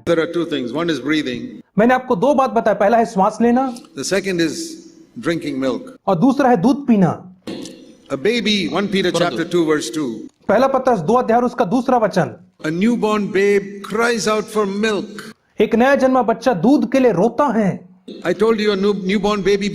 There are two things. One is breathing. मैंने आपको दो बात बताया, पहला है श्वास लेना The second is drinking milk. और दूसरा है दूध पीना। A baby, 1 Peter chapter 2 verse 2. पहला पत्रस 2 अध्याय और उसका दूसरा वचन, A newborn babe cries out for milk. एक नया जन्मा बच्चा दूध के लिए रोता है। I told you a newborn baby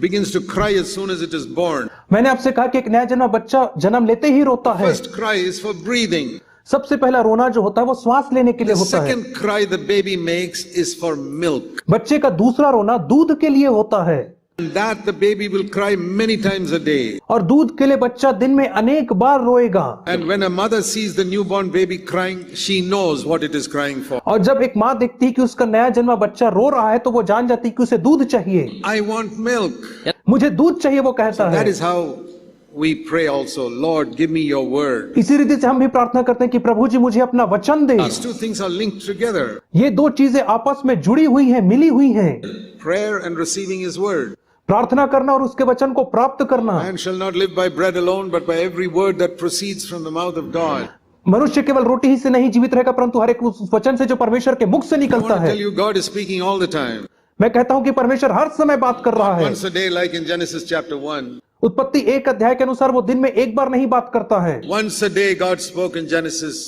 begins to cry as soon as it is born. मैंने आपसे कहा कि एक नया जन्मा बच्चा जन्म लेते ही रोता है। First cry is for breathing. सबसे पहला रोना जो होता है वो श्वास लेने के लिए The होता है। second cry the baby makes is for milk. बच्चे का दूसरा रोना दूध के लिए होता है And that the baby will cry many times a day. और दूध के लिए बच्चा दिन में अनेक बार रोएगा। And when a mother sees the newborn baby crying, she knows what it is crying for. और जब एक माँ देखती है कि उसका नया जन्मा बच्चा रो रहा है तो वो जान जाती है कि उसे दूध चाहिए। I want milk. मुझे दूध चाहिए, वो कहता That है। is how we pray also. Lord, give me your word. इसी रीति से हम भी प्रार्थना करते हैं कि प्रभु जी मुझे अपना वचन दे। These two things are linked together. ये दो चीजें आपस में जुड़ी हुई हैं, मिली हुई हैं। Prayer and receiving his word. प्रार्थना करना और उसके वचन को प्राप्त करना। Man shall not live by bread alone, but by every word that proceeds from the mouth of God. मनुष्य केवल रोटी ही से नहीं जीवित रहेगा, परंतु हर एक उस वचन से जो परमेश्वर के मुख से I निकलता want to है। tell you, God is speaking all the time. मैं कहता हूं कि परमेश्वर हर समय बात कर रहा है। Once a day, like in Genesis chapter 1. उत्पत्ति 1 अध्याय के अनुसार वो दिन में एक बार नहीं बात करता है। Once a day, God spoke in Genesis,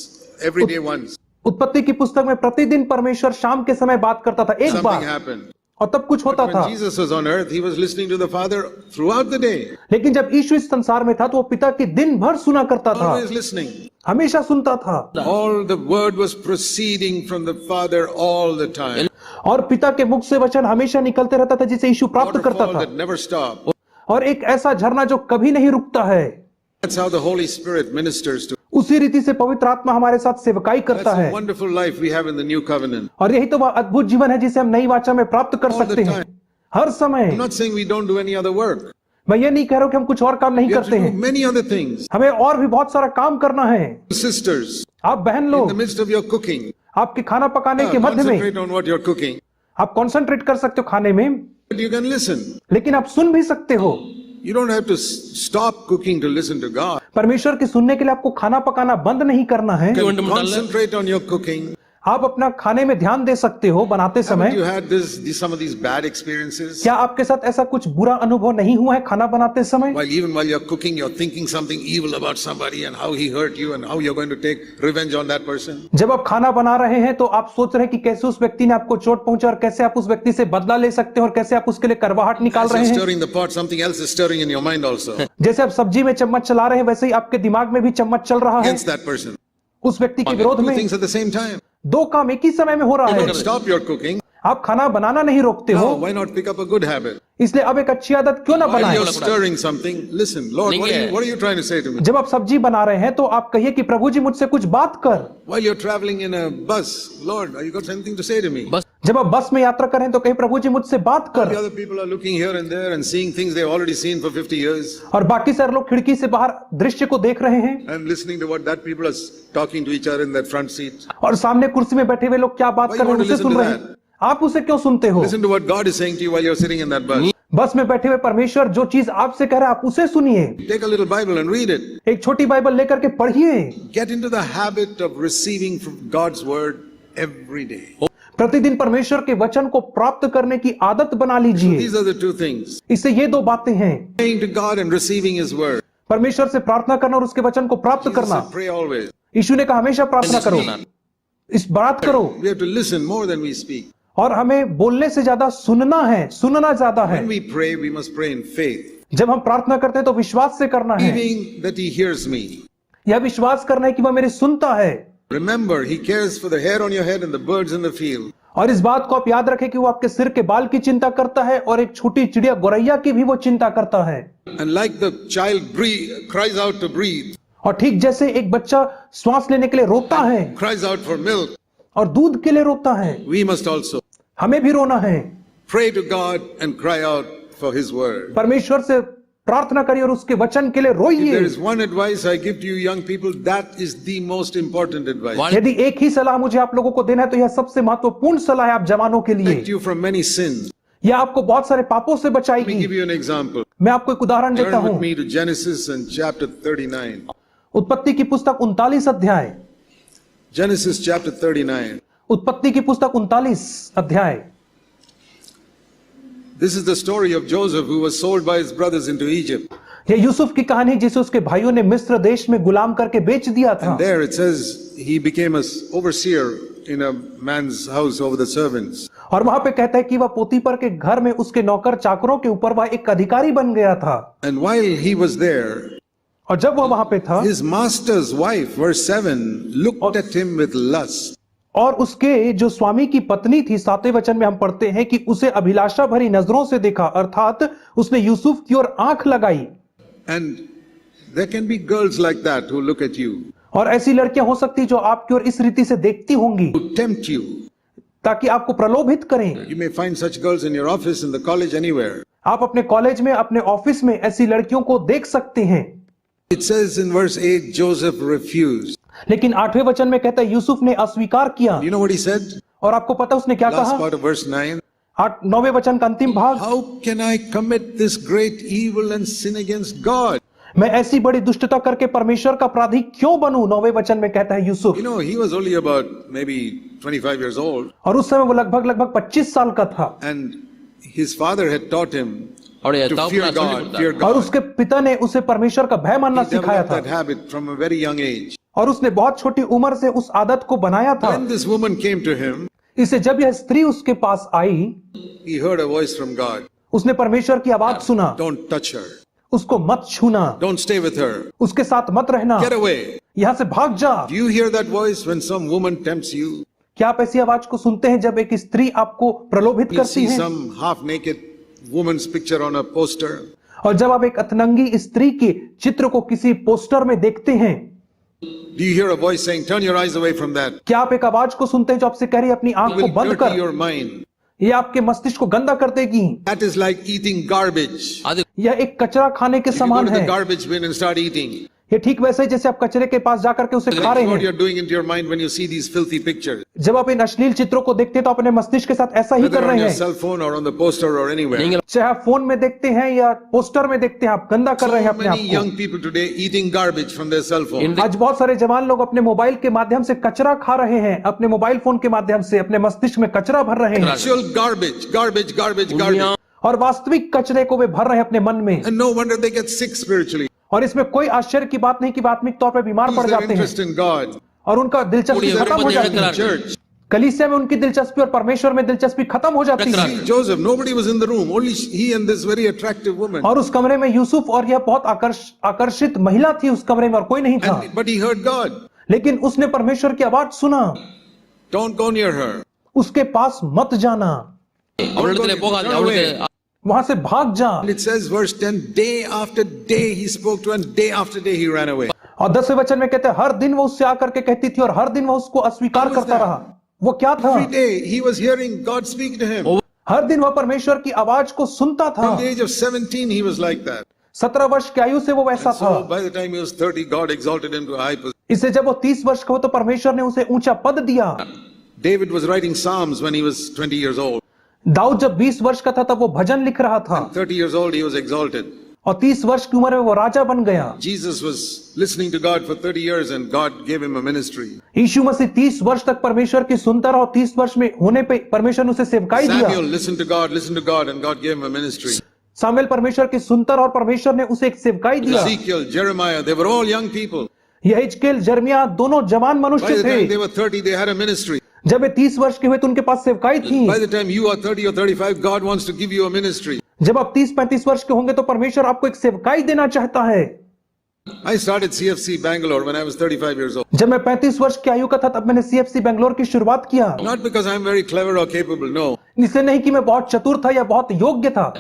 every day once. उत्पत्ति की पुस्तक में प्रतिदिन परमेश्वर शाम के समय बात करता था, एक Something बार, happened. और तब कुछ होता When था। Jesus was on earth, he was listening to the Father throughout the day. लेकिन जब यीशु इस संसार में था तो वो पिता की दिन भर सुना करता था, Always listening. हमेशा सुनता था। All the word was proceeding from the Father all the time. और पिता के मुख से वचन हमेशा निकलते रहता था जिसे यीशु प्राप्त करता Waterfall था। that never stopped. और एक ऐसा झरना जो कभी नहीं रुकता है। That's how the Holy Spirit ministers to. उसी रीति से पवित्र आत्मा हमारे साथ सेवकाई करता That's है। a wonderful life we have in the new covenant. और यही तो वह अद्भुत जीवन है जिसे हम नई वाचा में प्राप्त कर All the सकते हैं, time. हर समय। I'm not saying we don't do any other work. मैं ये नहीं कह रहा हूं कि हम कुछ और काम नहीं We have to करते do हैं, many other things. हमें और भी बहुत सारा काम करना है। Sisters, आप बहन in लोग, the midst of your cooking, आपके खाना पकाने के मध्य में concentrate on what you're cooking. आप कंसंट्रेट कर सकते हो खाने में, But you can listen. लेकिन आप सुन भी सकते हो। You don't have to stop cooking to listen to God. परमेश्वर की सुनने के लिए आपको खाना पकाना बंद नहीं करना है। You can concentrate on your cooking. आप अपना खाने में ध्यान दे सकते हो बनाते Haven't समय। you had some of these bad experiences? क्या आपके साथ ऐसा कुछ बुरा अनुभव नहीं हुआ है खाना बनाते समय? Even while you're cooking, you're thinking something evil about somebody and how he hurt you and how you're going to take revenge on that person. जब आप खाना बना रहे हैं तो आप सोच रहे हैं कि कैसे उस व्यक्ति ने आपको चोट पहुंचा और कैसे आप उस व्यक्ति से बदला ले सकते हैं और कैसे आप उसके लिए करवाहट निकाल As रहे you're हैं। stirring the pot, something else is stirring in your mind also जैसे आप सब्जी में चम्मच चला रहे हैं वैसे ही आपके दिमाग में भी चम्मच चल रहा है against that person. उस व्यक्ति के विरोध Two में। things at the same time. दो काम एक ही समय में हो रहा Don't है। stop your cooking. आप खाना बनाना नहीं रोकते हो, No, why not pick up a good habit? इसलिए अब एक अच्छी आदत क्यों ना While बनाएं। you're stirring something, listen. Lord, what are you trying to say to me? जब आप सब्जी बना रहे हैं तो आप कहिए कि प्रभु जी मुझसे कुछ बात कर। While you're traveling in a bus, Lord, you got something to say to me? जब आप बस में यात्रा करें तो कहीं प्रभु जी मुझसे बात The कर। other people are looking here and there and seeing things they've already seen for 50 years और बाकी सारे लोग खिड़की से बाहर दृश्य को देख रहे हैं and listening to what that people are talking to each other in that front seat. और सामने कुर्सी में बैठे हुए लोग क्या बात Why कर you रहे want हैं to उसे listen सुन to रहे हैं। आप उसे क्यों सुनते हो? Listen to what God is saying to you while you're sitting in that bus. बस में बैठे हुए परमेश्वर जो चीज आपसे कह रहा है आप उसे सुनिए। Take a little Bible and read it. एक छोटी बाइबल लेकर के पढ़िए। Get into the habit of receiving from God's word every day. प्रतिदिन परमेश्वर के वचन को प्राप्त करने की आदत बना लीजिए। These are the two things. इससे ये दो बातें हैं, Praying to God and receiving his word. परमेश्वर से प्रार्थना करना और उसके वचन को प्राप्त Jesus करना। said, pray always. यीशु ने कहा हमेशा प्रार्थना करो, इस बात करो। We have to listen more than we speak. और हमें बोलने से ज्यादा सुनना है, सुनना ज्यादा है। When we pray, we must pray in faith, जब हम प्रार्थना करते हैं तो विश्वास से करना है। believing that he hears me. यह विश्वास करना है कि वह मेरी सुनता है। Remember, he cares for the hair on your head and the birds in the field. और इस बात को आप याद रखें कि वो आपके सिर के बाल की चिंता करता है और एक छोटी चिड़िया गोरैया की भी वो चिंता करता है। And like the child cries out to breathe, और ठीक जैसे एक बच्चा श्वास लेने के लिए रोता है cries out for milk, और दूध के लिए रोता है, we must also हमें भी रोना है। pray to God and cry out for his word. परमेश्वर से प्रार्थना करिए और उसके वचन के लिए If रोइए। there is one advice I give to you young people, that is the most important advice. यदि एक ही सलाह मुझे आप लोगों को देना है तो यह सबसे महत्वपूर्ण सलाह है आप जवानों के लिए। Protect you from many sins. यह आपको बहुत सारे पापों से Let me बचाएगी। give you an example. मैं आपको एक उदाहरण देता Turn हूं। with me to Genesis and chapter 39. उत्पत्ति की पुस्तक 39 अध्याय। Genesis chapter 39. उत्पत्ति की पुस्तक 39 अध्याय। This is the story of Joseph who was sold by his brothers into Egypt. यह यूसुफ की कहानी जिसे उसके भाइयों ने मिस्र देश में गुलाम करके बेच दिया था। And there it says he became an overseer in a man's house over the servants. और वहां पे कहता है कि वह पोतीपर के घर में उसके नौकर चाकरों के ऊपर वह एक अधिकारी बन गया था। And while he was there, और जब वह वहां पे था, his master's wife, verse 7, looked at him with lust. और उसके जो स्वामी की पत्नी थी, 7वें वचन में हम पढ़ते हैं कि उसे अभिलाषा भरी नजरों से देखा, अर्थात उसने यूसुफ की ओर आंख लगाई। And there can be girls like that who look at you, और ऐसी लड़कियां हो सकती जो आपकी ओर इस रीति से देखती होंगी who tempt you. ताकि आपको प्रलोभित करें। You may find such girls in your office, in the college, anywhere. आप अपने कॉलेज में, अपने ऑफिस में ऐसी लड़कियों को देख सकते हैं। It says in verse 8, Joseph refused. लेकिन 8वें वचन में कहता है यूसुफ ने अस्वीकार किया। You know what he said? और आपको पता है उसने क्या Last कहा? part of verse 9. 9वें वचन का अंतिम भाग, How can I commit this great evil and sin against God? मैं ऐसी बड़ी दुष्टता करके परमेश्वर का अपराधी क्यों बनूं? 9वें वचन में कहता है Yusuf. You know, he was only about maybe 25 years old, और उस समय वो लगभग 25 साल का था। and his father had taught him और ये to तब fear ना God, समझ fear पड़ता। और God. उसके पिता ने उसे परमेश्वर का भय मानना He सिखाया developed that था। habit from a very young age. और उसने बहुत छोटी उम्र से उस आदत को बनाया था। When this woman came to him, इसे जब यह स्त्री उसके पास आई, he heard a voice from God. उसने परमेश्वर की आवाज सुना, Don't touch her. उसको मत छूना, Don't stay with her. उसके साथ मत रहना, Get away. यहां से भाग जा। Do you hear that voice when some woman tempts you? क्या आप ऐसी आवाज को सुनते हैं जब एक स्त्री आपको प्रलोभित You करती see है? some half-naked woman's picture on a poster. और जब आप एक अतनंगी स्त्री के चित्र को किसी पोस्टर में देखते हैं, Do you hear a voice saying, turn your eyes away from that? क्या आप एक आवाज को सुनते हैं जो आपसे कह रही है अपनी It आंख को will बंद dirty कर? your mind. ये आपके मस्तिष्क को गंदा कर देगी। That is like eating garbage. அது यह एक कचरा खाने के You go समान to the है। garbage bin and start eating. ये ठीक वैसे ही जैसे आप कचरे के पास जाकर के उसे खा That's रहे what हैं। you're doing into your mind when you see these filthy pictures. जब आप इन अश्लील चित्रों को देखते हैं तो अपने मस्तिष्क के साथ ऐसा ही Whether कर on रहे your हैं। cell phone or on the poster or anywhere. நீங்கள் चाहे आप फोन में देखते हैं या पोस्टर में देखते हैं, आप गंदा कर रहे हैं So अपने many आप young people today eating garbage from their cell phone. को। आज बहुत सारे जवान लोग अपने मोबाइल के माध्यम से कचरा खा रहे हैं, अपने मोबाइल फोन के माध्यम से अपने मस्तिष्क में कचरा भर रहे हैं। Actual garbage, garbage, garbage, garbage. और वास्तविक कचरे को वे भर रहे हैं अपने मन में। And no wonder they get sick spiritually. और इसमें कोई आश्चर्य की बात नहीं कि वे आत्मिक तौर पर बीमार Lose पड़ their जाते हैं interest in God. और उनका दिलचस्पी पूरी खत्म हो बंद जाती है। कर Church. कलीसिया में उनकी दिलचस्पी और परमेश्वर में दिलचस्पी खत्म हो जाती है। See, Joseph, nobody was in the room, only he and this very attractive woman. और उस कमरे में यूसुफ और यह बहुत आकर्षित महिला थी उस कमरे में, और कोई नहीं था। But he heard God. लेकिन उसने परमेश्वर की आवाज सुना, Don't go near her. उसके पास मत जाना, அவளிடத்திலே போகாதே, அவளுக்கு वहां से भाग जा। And it says, verse 10, day after day he spoke to her, and day after day he ran away. और 10वें वचन में कहते हैं हर दिन वो उससे आकर के कहती थी और हर दिन वो उसको अस्वीकार What was करता that? रहा। वो क्या था? Every day he was hearing God speak to him. हर दिन वह परमेश्वर की आवाज को सुनता था। At the age of 17 he was like that. 17 वर्ष की आयु से वो वैसा And था। so by the time he was 30, God exalted him to a high position. इससे जब वो 30 वर्ष का हो तो परमेश्वर ने उसे ऊंचा पद दिया। David was writing Psalms when he was 20 years old. Dawood जब 20 वर्ष का था तब वो भजन लिख रहा था 30 years old he was exalted. और 30 वर्ष की उम्र में वो राजा बन गया। Jesus was listening to God for 30 years and God gave him a ministry. यीशु मसीह 30 वर्ष तक परमेश्वर की सुनता रहा और 30 वर्ष में होने पे परमेश्वर ने उसे सेवकाई Samuel दिया। listened to God and God gave him a ministry. Samuel परमेश्वर की सुनता रहा और परमेश्वर ने उसे एक सेवकाई दिया। Ezekiel, Jeremiah, they were all young people. यहेजकेल, यिर्मयाह दोनों जवान By मनुष्य the time they थे। were 30, they had a ministry. जब वे 30 वर्ष के हुए तो उनके पास सेवकाई थी। By the time you are 30 or 35, God wants to give you a ministry. जब आप 30-35 वर्ष के होंगे तो परमेश्वर आपको एक सेवकाई देना चाहता है। I started CFC Bangalore when I was 35 years old. जब मैं 35 वर्ष की आयु का था तब मैंने CFC बेंगलोर की शुरुआत किया। Not because I'm very clever or capable, no. इसलिए नहीं कि मैं बहुत चतुर था या बहुत योग्य था,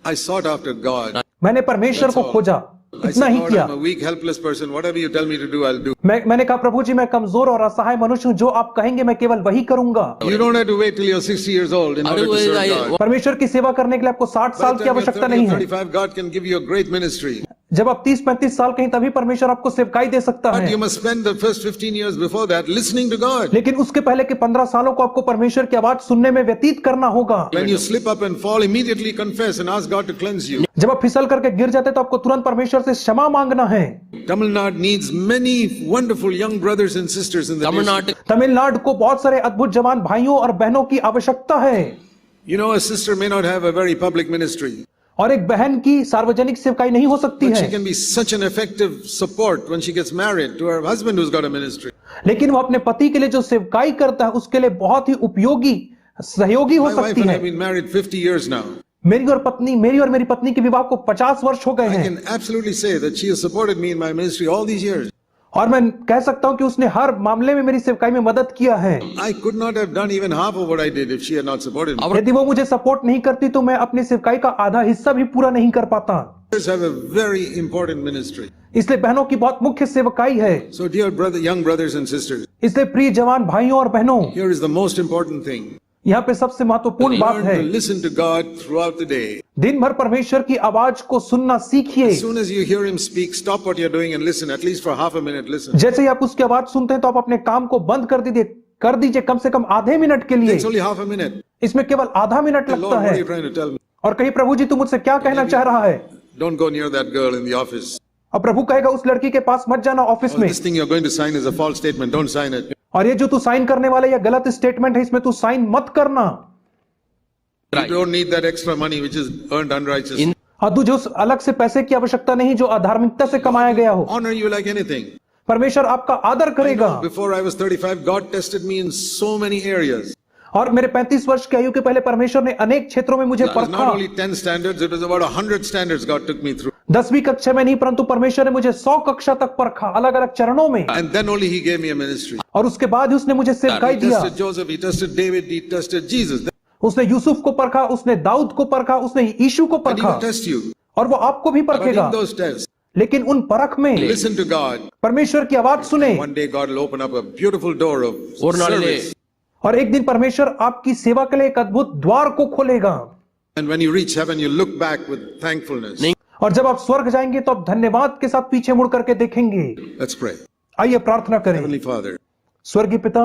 I sought after God. मैंने परमेश्वर को खोजा, I इतना said, ही Lord, किया। I'm a weak, helpless person. Whatever you tell me to do, I'll do. मैंने कहा प्रभु जी मैं कमजोर और असहाय मनुष्य हूँ, जो आप कहेंगे मैं केवल वही करूंगा। You don't have to wait till you're 60 years old in order to serve God. परमेश्वर की सेवा करने के लिए आपको 60 By साल the की time you're आवश्यकता 30 नहीं or है। 35, God can give you a great ministry. जब आप 30-35 साल कहीं तभी परमेश्वर आपको सेवकाई दे सकता But है, you must spend the first 15 years before that listening to God. लेकिन उसके पहले के 15 सालों को आपको परमेश्वर की आवाज सुनने में व्यतीत करना होगा। When you slip up and fall, immediately confess and ask God to cleanse you. जब आप फिसल करके गिर जाते तो आपको तुरंत परमेश्वर से क्षमा मांगना है। Tamil Nadu needs many wonderful young brothers and sisters in the nation. Tamil Nadu Tamil Nadu को बहुत सारे अद्भुत जवान भाइयों और बहनों की आवश्यकता है। You know, a sister may not have a very public ministry, और एक बहन की सार्वजनिक सेवकाई नहीं हो सकती but she है, can be such an effective support when she gets married to her husband who's got a ministry. लेकिन वो अपने पति के लिए जो सेवकाई करता है उसके लिए बहुत ही उपयोगी सहयोगी हो My wife सकती and I है। have been married 50 years now. मेरी और मेरी पत्नी के विवाह को 50 वर्ष हो गए I हैं, can absolutely say that she has supported me in my ministry all these years. और मैं कह सकता हूं कि उसने हर मामले में मेरी सेवकाई में मदद किया है। I could not have done even half of what I did if she had not supported me. यदि वो मुझे सपोर्ट नहीं करती तो मैं अपनी सेवकाई का आधा हिस्सा भी पूरा नहीं कर पाता। Sisters have a very important ministry. इसलिए बहनों की बहुत मुख्य सेवकाई है। So dear young brothers and sisters, इसलिए प्रिय जवान भाइयों और बहनों, here is the most important thing. यहाँ पे सबसे महत्वपूर्ण बात Learn है, to listen to God throughout the day. दिन भर परमेश्वर की आवाज को सुनना सीखिए। As soon as you hear him speak, stop what you're doing and listen, at least for half a minute, listen. जैसे ही आप उसकी आवाज सुनते हैं तो आप अपने काम को बंद कर दीजिए कम से कम आधे मिनट के लिए। It's only half a minute. इसमें केवल आधा मिनट Lord, लगता what are है। you trying to tell me? और कहीं प्रभु जी तुम मुझसे क्या कहना चाह रहा है? Don't go near that girl in the office. और प्रभु कहेगा उस लड़की के पास मत जाना ऑफिस Or में, this thing you're going to sign is a false statement. Don't sign it. और ये जो तू साइन करने वाला या गलत स्टेटमेंट है इसमें तू साइन मत करना। You don't need that extra money which is earned unrighteously. और तुझे उस अलग से पैसे की आवश्यकता नहीं जो अधार्मिकता से कमाया गया हो। Honor you like anything. परमेश्वर आपका आदर करेगा। Before I was 35, God tested me in so many areas. और मेरे 35 वर्ष की आयु के पहले परमेश्वर ने अनेक क्षेत्रों में मुझे It was परखा। not only 10 standards, it was about 100 standards God took me through. 10वीं कक्षा में नहीं परंतु परमेश्वर ने मुझे 100 कक्षा तक परखा, अलग अलग चरणों में, And then only He gave me a ministry. और उसके बाद ही उसने मुझे सेवकाई He दिया। tested Joseph, He tested David, He tested Jesus. उसने यूसुफ को परखा, उसने दाऊद को परखा, उसने यीशु को And He परखा, will test you. और वो आपको भी But परखेगा। in those tests, लेकिन उन परख में listen to God. परमेश्वर की आवाज सुने, One day God will open up a beautiful door of और नाले service. और एक दिन परमेश्वर आपकी सेवा के लिए एक अद्भुत द्वार को खोलेगा। And when you reach heaven, you look back with thankfulness. नहीं। और जब आप स्वर्ग जाएंगे तो आप धन्यवाद के साथ पीछे मुड़ करके देखेंगे। Let's pray. आइए प्रार्थना करें। Heavenly Father, स्वर्गीय पिता,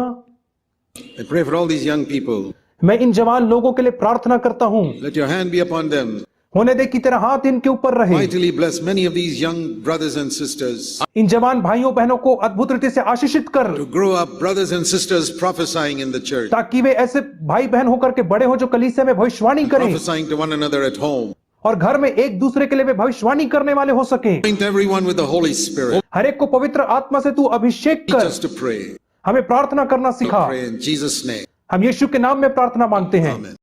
I pray for all these young people. मैं इन जवान लोगों के लिए प्रार्थना करता हूँ, Let your hand be upon them. होने दे कि तेरा हाथ इनके ऊपर रहे। Mightily bless many of these young brothers and sisters इन जवान भाइयों बहनों को अद्भुत रीति से आशीषित कर, to grow up brothers and sisters prophesying in the church, ताकि वे ऐसे भाई बहन होकर के बड़े हो जो कलीसिया में भविष्यवाणी करें, prophesying to one another at home. और घर में एक दूसरे के लिए वे भविष्यवाणी करने वाले हो सके। Anoint everyone with the Holy Spirit. हर एक को पवित्र आत्मा से तू अभिषेक Teach कर, us to pray. हमें प्रार्थना करना So सिखा। pray in Jesus' name. हम यीशु के नाम में प्रार्थना मांगते हैं, Amen.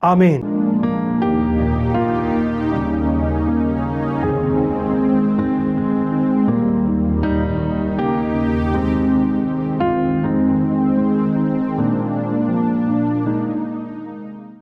आमीन।